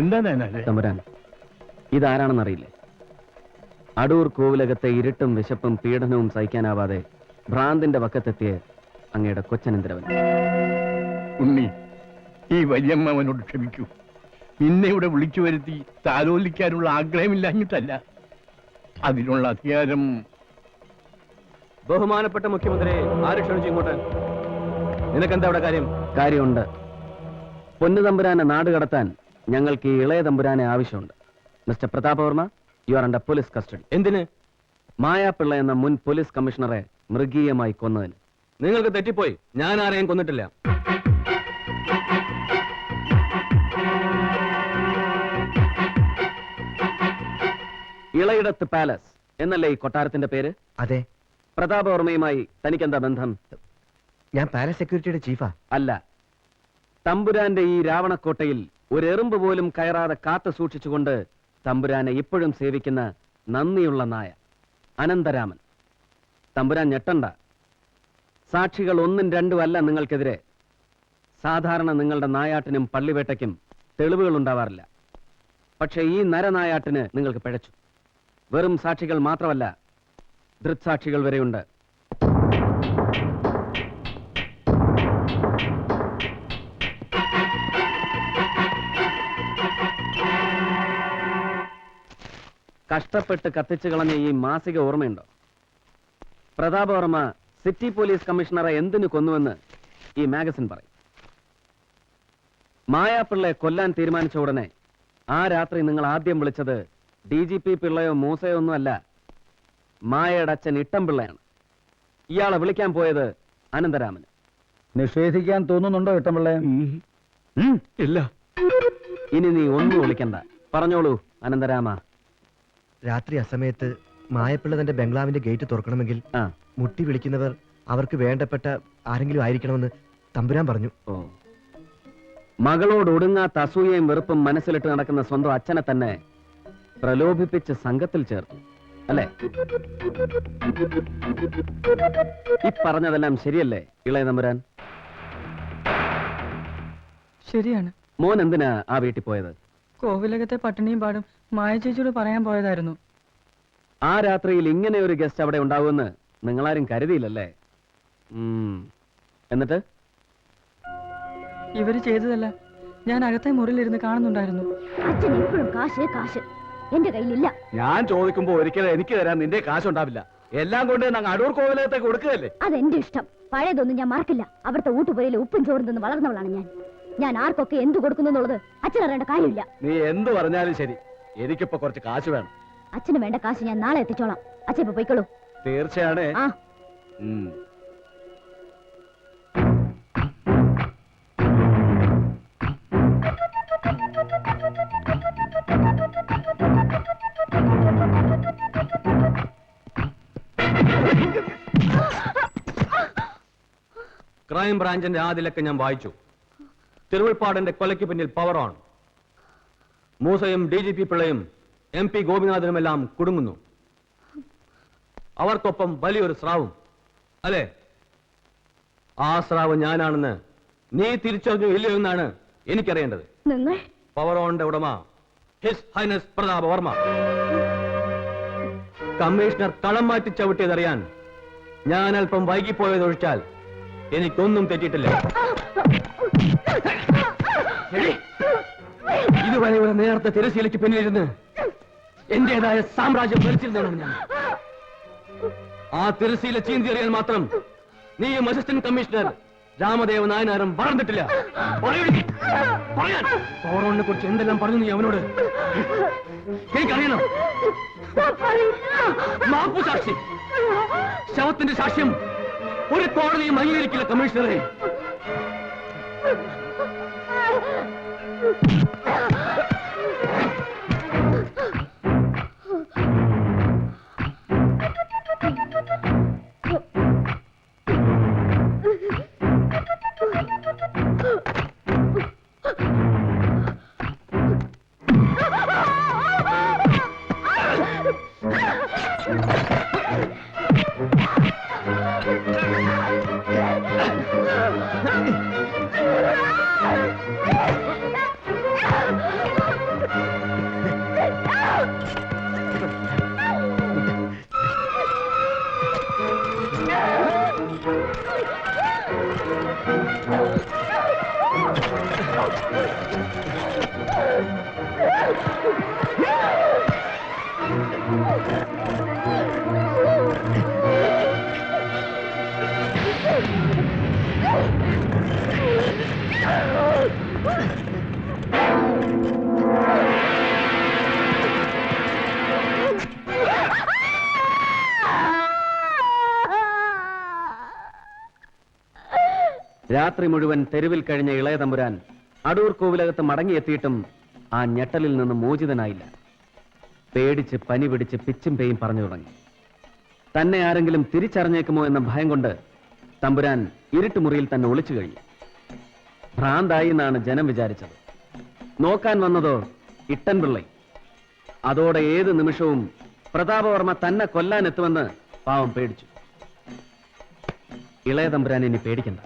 എന്താ തമ്പുരാൻ, ഇതാരാണെന്നറിയില്ലേ? അടൂർ കോവിലകത്തെ ഇരുട്ടും വിശപ്പും പീഡനവും സഹിക്കാനാവാതെ ഭ്രാന്തിന്റെ വക്കത്തെത്തിയ അങ്ങയുടെ കൊച്ചനന്തരവൻ. ഉണ്ണി, ഈ വലിയമ്മവനോട് ക്ഷമിക്കൂ. നിന്നെ ഇവിടെ വിളിച്ചു വരുത്തി താലോലിക്കാനുള്ള ആഗ്രഹമില്ലാഞ്ഞിട്ടല്ല, അതിനുള്ള അധികാരം. ബഹുമാനപ്പെട്ട മുഖ്യമന്ത്രി, ആര് ക്ഷണിച്ചു ഇങ്ങോട്ട്? നിനക്കെന്താ അവിടെ കാര്യം? കാര്യമുണ്ട്. പൊന്നു തമ്പുരാനെ നാട് കടത്താൻ ഞങ്ങൾക്ക് ഈ ഇളയ തമ്പുരാനെ ആവശ്യമുണ്ട്. Mister Prathapavarma, you are under police custody. എന്തിന്? മായാപിള്ള എന്ന മുൻ പോലീസ് കമ്മീഷണറെ മൃഗീയമായി കൊന്നതിന്. നിങ്ങൾക്ക് തെറ്റിപ്പോയി, ഞാൻ ആരെയും കൊന്നിട്ടില്ല. ഇളയിടത്ത് പാലസ് എന്നല്ലേ ഈ കൊട്ടാരത്തിന്റെ പേര്? അതെ. പ്രതാപവർമ്മയുമായി തനിക്കെന്താ ബന്ധം? ഞാൻ പാലസ് സെക്യൂരിറ്റിയുടെ ചീഫാ. അല്ല, തമ്പുരാന്റെ ഈ രാവണക്കോട്ടയിൽ ഒരു എറുമ്പ് പോലും കയറാതെ കാത്തു സൂക്ഷിച്ചുകൊണ്ട് തമ്പുരാനെ ഇപ്പോഴും സേവിക്കുന്ന നന്ദിയുള്ള നായ അനന്തരാമൻ. തമ്പുരാൻ ഞെട്ടണ്ട. സാക്ഷികൾ ഒന്നും രണ്ടും അല്ല നിങ്ങൾക്കെതിരെ. സാധാരണ നിങ്ങളുടെ നായാട്ടിനും പള്ളിവേട്ടയ്ക്കും തെളിവുകൾ ഉണ്ടാവാറില്ല. പക്ഷേ ഈ നരനായാട്ടിന് നിങ്ങൾക്ക് പിഴച്ചു. വെറും സാക്ഷികൾ മാത്രമല്ല, ദൃക്സാക്ഷികൾ വരെയുണ്ട്. കഷ്ടപ്പെട്ട് കത്തിച്ചു കളഞ്ഞ ഈ മാസിക ഓർമ്മയുണ്ടോ? പ്രതാപവർമ്മ സിറ്റി പോലീസ് കമ്മീഷണറെ എന്തിനു കൊന്നുവെന്ന് ഈ മാഗസിൻ പറയും. മായാപിള്ളയെ കൊല്ലാൻ തീരുമാനിച്ച ഉടനെ ആ രാത്രി നിങ്ങൾ ആദ്യം വിളിച്ചത് DGP പിള്ളയോ മൂസയോ ഒന്നും അല്ല, മായയുടെ അച്ഛൻ ഇട്ടംപിള്ളയാണ്. ഇയാളെ വിളിക്കാൻ പോയത് അനന്തരാമന്. നിഷേധിക്കാൻ തോന്നുന്നുണ്ടോ ഇട്ടംപിള്ളയെ? ഇല്ല. ഇനി നീ ഒന്നും വിളിക്കണ്ട, പറഞ്ഞോളൂ അനന്തരാമ. രാത്രി അസമയത്ത് മായപ്പിള്ള തന്റെ ബംഗ്ലാവിന്റെ ഗേറ്റ് തുറക്കണമെങ്കിൽ മുട്ടി വിളിക്കുന്നവർ അവർക്ക് വേണ്ടപ്പെട്ട ആരെങ്കിലും ആയിരിക്കണമെന്ന് തമ്പുരാൻ പറഞ്ഞു. ഓ, മകളോട് ഒടുങ്ങാത്ത അസൂയയും വെറുപ്പും മനസ്സിലിട്ട് നടക്കുന്ന സ്വന്തം അച്ഛനെ തന്നെ പ്രലോഭിപ്പിച്ച് സംഘത്തിൽ ചേർത്തു അല്ലേ? ഈ പറഞ്ഞതെല്ലാം ശരിയല്ലേ ഇളയ തമ്പുരാൻ? ശരിയാണ്. മോൻ എന്തിനാ ആ വീട്ടിൽ പോയത്? കോവിലകത്തെ പട്ടിണിയും പാടും മായ ചേച്ചിയോട് പറയാൻ പോയതായിരുന്നു. ആ രാത്രിയിൽ ഇങ്ങനെ ഒരു ഗസ്റ്റ് അവിടെ ഉണ്ടാവുമെന്ന് നിങ്ങളാരും കരുതിയില്ലല്ലേ? എന്നിട്ട് ഇവര് ചെയ്തതല്ല, ഞാൻ അകത്തെ മുറിയിലിരുന്ന് കാണുന്നുണ്ടായിരുന്നു. അച്ഛൻ എപ്പോഴും കാശ് കാശ്, എന്റെ കയ്യിലില്ല. ഞാൻ ചോദിക്കുമ്പോ ഒരിക്കലും എനിക്ക് തരാൻ നിന്റെ കാശുണ്ടാവില്ല. എല്ലാം കൊണ്ട് ഞങ്ങൾ അടൂർ കോവിലകത്തേക്ക് കൊടുക്കുകയല്ലേ? അതെന്റെ ഇഷ്ടം. പഴയതൊന്നും ഞാൻ മറക്കില്ല. അവിടുത്തെ ഊട്ടുപുരയിൽ ഉപ്പും ചോറും തിന്ന് വളർന്നവളാണ് ഞാൻ ആർക്കൊക്കെ എന്ത് കൊടുക്കുന്നു എന്നുള്ളത് അച്ഛൻ അറിയേണ്ട കാര്യമില്ല. നീ എന്ത് പറഞ്ഞാലും ശരി, എനിക്കിപ്പോ കുറച്ച് കാശ് വേണം. അച്ഛന് വേണ്ട കാശ് ഞാൻ നാളെ എത്തിച്ചോളാം. അച്ഛൻ ഇപ്പൊ പോയിക്കോളൂ. തീർച്ചയാണ്. ആ ക്രൈം ബ്രാഞ്ചിന്റെ ആദ്യലൊക്കെ ഞാൻ വായിച്ചു. തിരുവൾപ്പാടിന്റെ കൊലയ്ക്ക് പിന്നിൽ പവർ ഓൺ. മൂസയും DGP പിള്ളയും MP ഗോപിനാഥനുമെല്ലാം കുടുങ്ങുന്നു. അവർക്കൊപ്പം വലിയൊരു സ്രാവും അല്ലേ? ആ സ്രാവ് ഞാനാണെന്ന് നീ തിരിച്ചറിഞ്ഞു ഇല്ലയോ എന്നാണ് എനിക്കറിയേണ്ടത്. പവർ ഓണിന്റെ ഉടമ ഹിസ് ഹൈനസ് പ്രതാപവർമ്മ. കമ്മീഷണർ കളം മാറ്റി ചവിട്ടിയതറിയാൻ ഞാൻ അല്പം വൈകിപ്പോയതൊഴിച്ചാൽ എനിക്കൊന്നും തെറ്റിയിട്ടില്ല. ഇതുവരെ ഇവിടെ നേരത്തെ തിരശ്ശീലയ്ക്ക് പിന്നിലിരുന്ന് എന്റേതായ സാമ്രാജ്യം ഭരിച്ചിരുന്നതാണ് ഞാൻ. ആ തിരശ്ശീല ചീന്തിയറിയാൻ മാത്രം നീയും അസിസ്റ്റന്റ് കമ്മീഷണർ രാമദേവ നായനാരും വളർന്നിട്ടില്ല. പവറോണിനെ കുറിച്ച് എന്തെല്ലാം പറഞ്ഞു നീ അവനോട്? എനിക്കറിയണം. മാപ്പു സാക്ഷി, ശവത്തിന്റെ സാക്ഷ്യം ഒരു കോടതിയും അംഗീകരിക്കില്ല കമ്മീഷണറെ. രാത്രി മുഴുവൻ തെരുവിൽ കഴിഞ്ഞ ഇളയ തമ്പുരാൻ അടൂർ കോവിലകത്ത് മടങ്ങിയെത്തിയിട്ടും ആ ഞെട്ടലിൽ നിന്ന് മോചിതനായില്ല. പേടിച്ച് പനി പിടിച്ച് പിച്ചും പേയും പറഞ്ഞു തുടങ്ങി. തന്നെ ആരെങ്കിലും തിരിച്ചറിഞ്ഞേക്കുമോ എന്ന ഭയം കൊണ്ട് തമ്പുരാൻ ഇരുട്ടുമുറിയിൽ തന്നെ ഒളിച്ചു കഴിഞ്ഞു. ഭ്രാന്തായി എന്നാണ് ജനം വിചാരിച്ചത്. നോക്കാൻ വന്നതോ ഇട്ടൻ പിള്ളை. അതോടെ ഏത് നിമിഷവും പ്രതാപവർമ്മ തന്നെ കൊല്ലാനെത്തുമെന്ന് പാവം പേടിച്ചു. ഇളയ തമ്പുരാൻ ഇനി പേടിക്കണ്ട.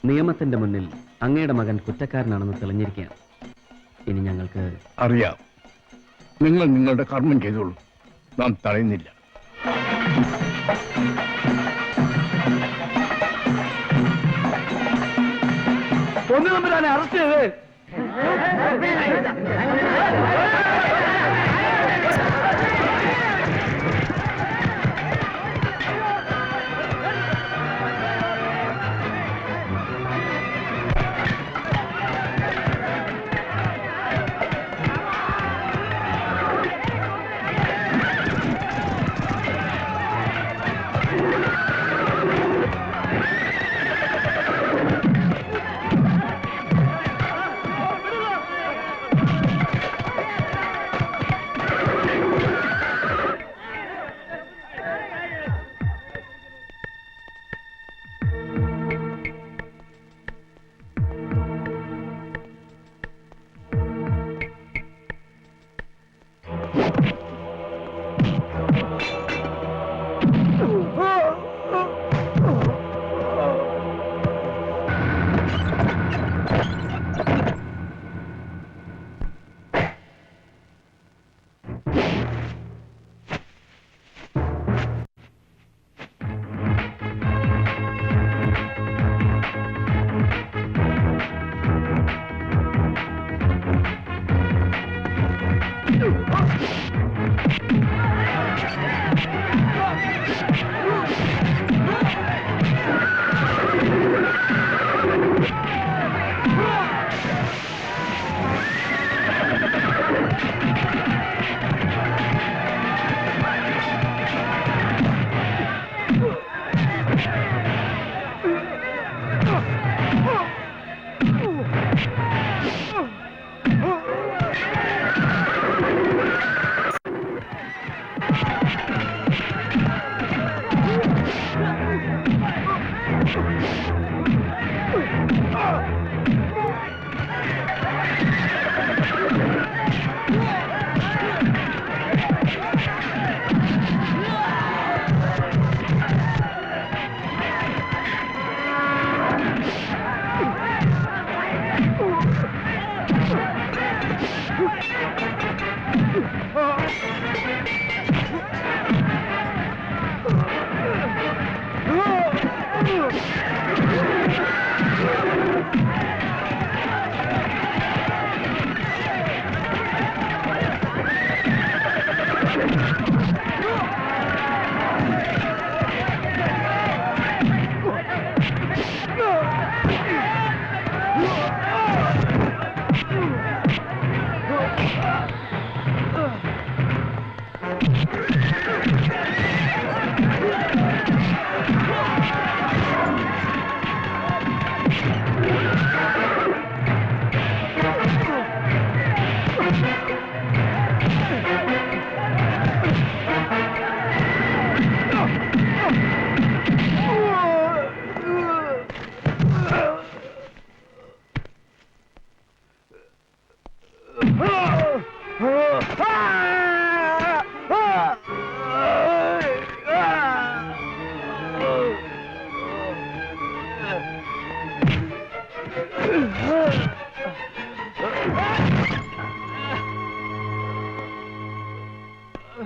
നിയമത്തിന്റെ മുന്നിൽ അങ്ങയുടെ മകൻ കുറ്റക്കാരനാണെന്ന് തെളിഞ്ഞിരിക്കുകയാണ്. ഇനി ഞങ്ങൾക്ക് അറിയാം. നിങ്ങൾ നിങ്ങളുടെ കർമ്മം ചെയ്തോളൂ, നാം തടയുന്നില്ല. പൊന്നു തമ്പുരാനെ അറസ്റ്റ് ചെയ്ത്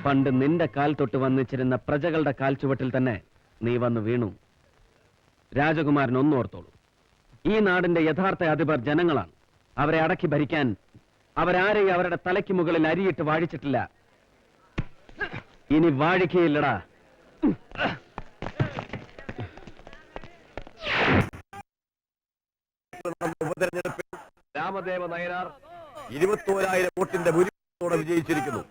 പണ്ട് നിന്റെ കാൽ തൊട്ട് വന്നിച്ചിരുന്ന പ്രജകളുടെ കാൽ ചുവട്ടിൽ തന്നെ നീ വന്ന് വീണു. രാജകുമാരൻ ഒന്നോർത്തോളൂ, ഈ നാടിന്റെ യഥാർത്ഥ അധിപർ ജനങ്ങളാണ്. അവരെ അടക്കി ഭരിക്കാൻ അവരാരെയും അവരുടെ തലയ്ക്ക് മുകളിൽ അരിയിട്ട് വാഴിച്ചിട്ടില്ല. ഇനി വാഴിക്കയില്ലടാ. ഉപതെരഞ്ഞെടുപ്പിൽ രാമദേവ നയനാർ 21,000 വോട്ടിന്റെ ഭൂരിപക്ഷത്തോടെ വിജയിച്ചിരിക്കുന്നു.